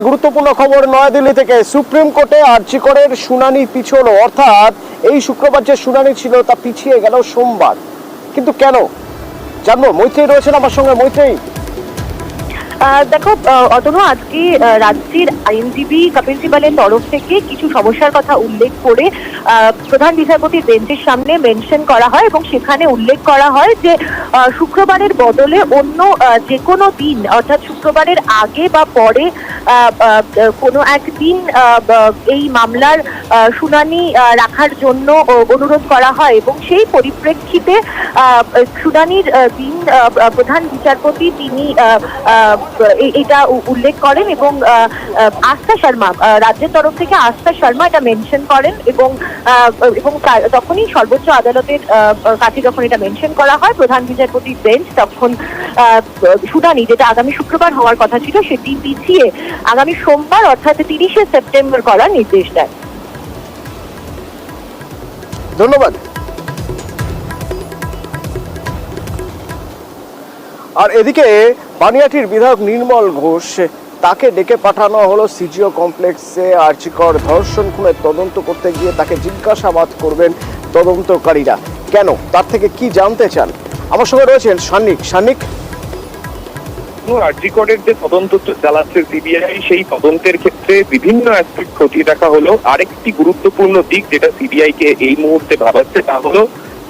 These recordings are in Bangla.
গুরুত্বপূর্ণ খবর নয়াদিল্লি থেকে। সুপ্রিম কোর্টে আরজি করের শুনানি পিছলো, অর্থাৎ এই শুক্রবার যে শুনানি ছিল তা পিছিয়ে গেল সোমবার। কিন্তু কেন জানবো, মৈত্রী রয়েছেন আমার সঙ্গে। মৈত্রী, দেখো অতনু, আজকে রাজ্যের আইনজীবী কপিল সিবালের তরফ থেকে কিছু সমস্যার কথা উল্লেখ করে প্রধান বিচারপতির বেঞ্চের সামনে মেনশন করা হয় এবং সেখানে উল্লেখ করা হয় যে শুক্রবারের বদলে অন্য যে কোনো দিন, অর্থাৎ শুক্রবারের আগে বা পরে কোনো একদিন এই মামলার শুনানি রাখার জন্য অনুরোধ করা হয় এবং সেই পরিপ্রেক্ষিতে শুনানির দিন প্রধান বিচারপতি তিনি এটা উল্লেখ করেন এবং আস্থা শর্মা, রাজ্যের তরফ থেকে আস্থা শর্মা এটা মেনশন করেন এবং তখনই সর্বোচ্চ আদালতের কাছে যখন এটা মেনশন করা হয়, প্রধান বিচারপতির বেঞ্চ তখন শুনানি, যেটা আগামী শুক্রবার হওয়ার কথা ছিল, সেটি পিছিয়ে আগামী সোমবার অর্থাৎ 30শে সেপ্টেম্বর করার নির্দেশ দেয়। ধন্যবাদ। আর এদিকে পানিহাটির বিধায়ক নির্মল ঘোষ, তাকে ডেকে পাঠানো হলো সিজিও কমপ্লেক্সে। আরজি কর ধর্ষণ খুনের তদন্ত করতে গিয়ে তাকে জিজ্ঞাসাবাদ করবেন তদন্তকারীরা। কেন, তার থেকে কি জানতে চান? আমার সঙ্গে রয়েছেন সান্নিক। আরজি করের যে তদন্ত চালাচ্ছে সিবিআই, সেই তদন্তের ক্ষেত্রে বিভিন্ন অ্যাসপেক্ট খতিয়ে দেখা হলো। আরেকটি গুরুত্বপূর্ণ দিক যেটা সিবিআই কে এই মুহূর্তে ভাবাচ্ছে তা হলো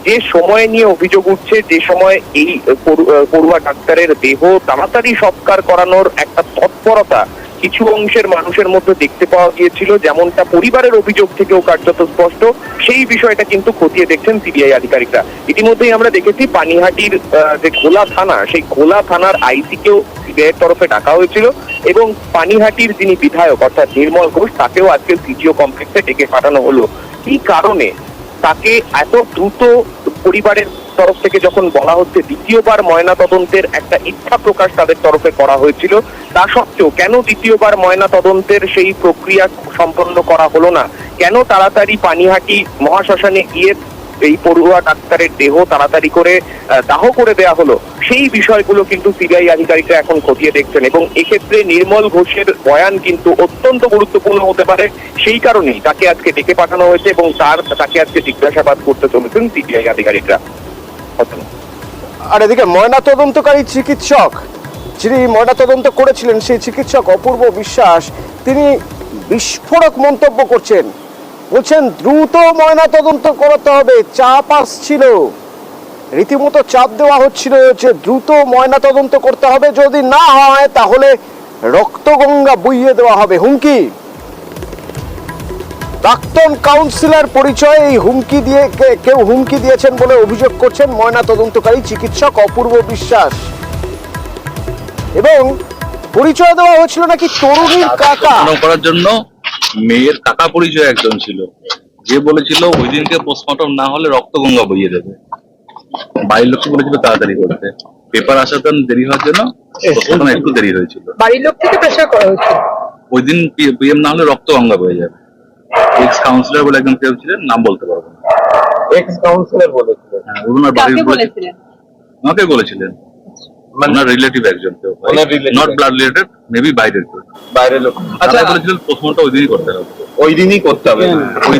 যে সময় নিয়ে অভিযোগ উঠছে, যে সময় এই পড়ুয়া ডাক্তারের দেহ তাড়াতাড়ি সৎকার করানোর একটা তৎপরতা কিছু অংশের মানুষের মধ্যে দেখতে পাওয়া গিয়েছিল, যেমনটা পরিবারের অভিযোগ থেকেও কার্যত স্পষ্ট। সেই বিষয়টা কিন্তু খতিয়ে দেখছেন সিবিআই আধিকারিকরা। ইতিমধ্যেই আমরা দেখেছি পানিহাটির যে ঘোলা থানা, সেই ঘোলা থানার আইসিকেও সিবিআই এর তরফে ডাকা হয়েছিল এবং পানিহাটির যিনি বিধায়ক অর্থাৎ নির্মল ঘোষ, তাকেও আজকে সিজিও কমপ্লেক্সে ডেকে পাঠানো হলো। কি কারণে তাকে এত দ্রুত পরিবারের তরফ থেকে যখন বলা হচ্ছে দ্বিতীয়বার ময়না তদন্তের একটা ইচ্ছা প্রকাশ তাদের তরফে করা হয়েছিল, তা সত্ত্বেও কেন দ্বিতীয়বার ময়না তদন্তের সেই প্রক্রিয়া সম্পন্ন করা হলো না? কেন তাড়াতাড়ি পানিহাটি মহাশ্মশানে গিয়ে এই পড়ুয়া ডাক্তারের দেহ তাড়াতাড়ি করে দাহ করে দেয়া হলো? সেই বিষয়গুলো কিন্তু সিবিআই আধিকারিকরা এখন খতিয়ে দেখছেন এবং এক্ষেত্রে নির্মল ঘোষের বয়ান কিন্তু অত্যন্ত গুরুত্বপূর্ণ হতে পারে। সেই কারণেই তাকে আজকে ডেকে পাঠানো হয়েছে এবং তাকে আজকে জিজ্ঞাসাবাদ করতে চলেছেন সিবিআই আধিকারিকরা। আর এদিকে ময়না তদন্তকারী চিকিৎসক, যিনি ময়না তদন্ত করেছিলেন, সেই চিকিৎসক অপূর্ব বিশ্বাস, তিনি বিস্ফোরক মন্তব্য করছেন। বলছেন দ্রুত ময়না তদন্ত করতে হবে, চাপ আসছিল, রীতিমতো চাপ দেওয়া হচ্ছিল যে দ্রুত ময়না তদন্ত করতে হবে, যদি না হয় তাহলে রক্তগঙ্গা বইয়ে দেওয়া হবে। হুমকি, প্রাক্তন কাউন্সিলর পরিচয়ে এই হুমকি দিয়ে কেউ হুমকি দিয়েছেন বলে অভিযোগ করছেন ময়না তদন্তকারী চিকিৎসক অপূর্ব বিশ্বাস। এবং পরিচয় দেওয়া হয়েছিল নাকি তরুণীর কাকা করার জন্য। মেয়ের কাকা পরিচয় একজন ছিল, যে বলেছিল ওই দিনকে পোস্টমর্টম না হলে রক্তগঙ্গা বইয়ে দেবে। বাড়ির লোককে বলেছিল তাড়াতাড়ি করতে, পেপার আসার জন্য দেরি হওয়ার জন্য পোস্টমর্টম একটু দেরি হয়েছিল। বাড়ির লোক থেকে প্রেসার করা হয়েছিল, ওই দিন পিএম না হলে রক্তগঙ্গা বয়ে যাবে। এক্স কাউন্সিলর বলে একজন কেউ ছিলেন, নাম বলতে পারবো না। এক্স কাউন্সিলর বলেছিলেন? হ্যাঁ, ওনার বাড়ির বলেছিলেন, আমাকে বলেছিলেন। ওনার রিলেটিভ একজন কেউ, নট ব্লাড রিলেটেড, মেবি বাইরের কেউ, বাইরের লোক। আচ্ছা, বলেছিলেন পোস্টমর্টম ওই দিনই করতে হবে, ওই দিনই করতে হবে।